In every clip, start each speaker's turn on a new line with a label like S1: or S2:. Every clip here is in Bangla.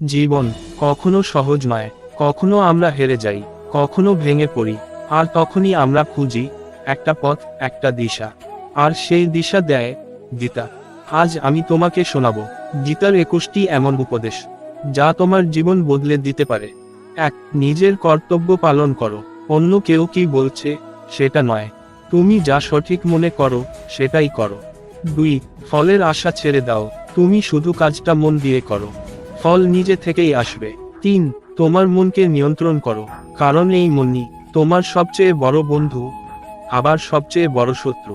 S1: জীবন কখনো সহজ নয়, কখনো আমরা হেরে যাই, কখনো ভেঙে পড়ি, আর তখনই আমরা খুঁজি একটা পথ, একটা দিশা। আর সেই দিশা দেয় গীতা। আজ আমি তোমাকে শোনাবো গীতার 21টি এমন উপদেশ যা তোমার জীবন বদলে দিতে পারে। 1. নিজের কর্তব্য পালন করো, অন্য কেউ কি বলছে সেটা নয়, তুমি যা সঠিক মনে করো সেটাই করো। 2. ফলের আশা ছেড়ে দাও, তুমি শুধু কাজটা মন দিয়ে করো, ফল নিজে থেকেই আসবে। 3. তোমার মনকে নিয়ন্ত্রণ করো, কারণ এই মনই তোমার সবচেয়ে বড় বন্ধু, আবার সবচেয়ে বড় শত্রু।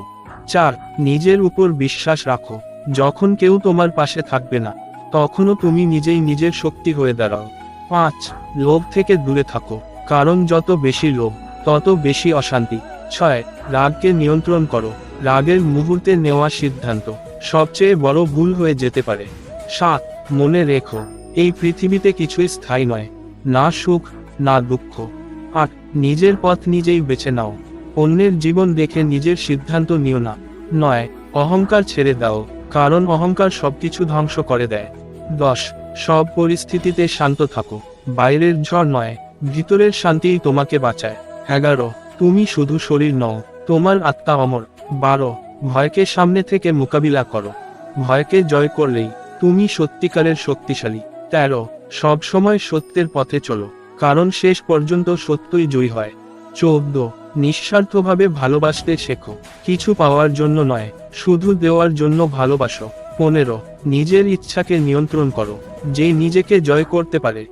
S1: 4. নিজের উপর বিশ্বাস রাখো, যখন কেউ তোমার পাশে থাকবে না তখনও তুমি নিজেই নিজের শক্তি হয়ে দাঁড়াও। 5. লোভ থেকে দূরে থাকো, কারণ যত বেশি লোভ তত বেশি অশান্তি। 6. রাগকে নিয়ন্ত্রণ করো, রাগের মুহূর্তে নেওয়া সিদ্ধান্ত সবচেয়ে বড় ভুল হয়ে যেতে পারে। 7. মনে রেখো, এই পৃথিবীতে কিছুই স্থায়ী নয়, না সুখ না দুঃখ। 8. নিজের পথ নিজেই বেছে নাও, অন্যের জীবন দেখে নিজের সিদ্ধান্ত নিও না। 9. অহংকার ছেড়ে দাও, কারণ অহংকার সবকিছু ধ্বংস করে দেয়। 10. সব পরিস্থিতিতে শান্ত থাকো, বাইরের ঝড় নয়, ভিতরের শান্তিই তোমাকে বাঁচায়। 11. তুমি শুধু শরীর নও, তোমার আত্মা অমর। 12. ভয়কে সামনে থেকে মোকাবিলা করো, ভয়কে জয় করলেই তুমি সত্যিকারের শক্তিশালী। 13. সব সময় সত্যের পথে চলো, কারণ শেষ পর্যন্ত সত্যই জয়ী হয়। 14. নিঃস্বার্থভাবে ভালোবাসতে শেখো, কিছু পাওয়ার জন্য নয়, শুধু দেওয়ার জন্য ভালোবাসো। 15. নিজের ইচ্ছাকে নিয়ন্ত্রণ করো, যে নিজেকে জয় করতে পারে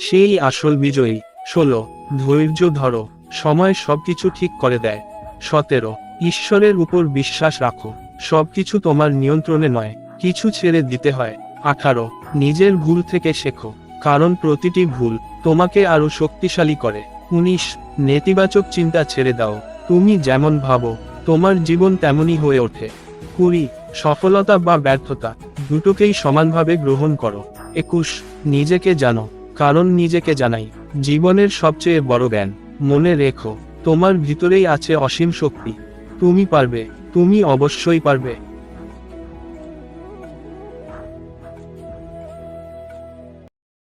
S1: সেই আসল বিজয়ী। 16. ধৈর্য ধরো, সময় সবকিছু ঠিক করে দেয়। 17. ঈশ্বরের উপর বিশ্বাস রাখো, সবকিছু তোমার নিয়ন্ত্রণে নয়, কিছু ছেড়ে দিতে হয়। 18. নিজের ভুল থেকে শেখো, কারণ প্রতিটি ভুল তোমাকে আরো শক্তিশালী করে। 19. নেতিবাচক চিন্তা ছেড়ে দাও, তুমি যেমন ভাবো তোমার জীবন তেমনই হয়ে ওঠে। 20. সফলতা বা ব্যর্থতা দুটোকেই সমানভাবে গ্রহণ করো। 21. নিজেকে জানো, কারণ নিজেকে জানাই জীবনের সবচেয়ে বড় জ্ঞান। মনে রেখো, তোমার ভিতরেই আছে অসীম শক্তি, তুমি পারবে, তুমি অবশ্যই পারবে।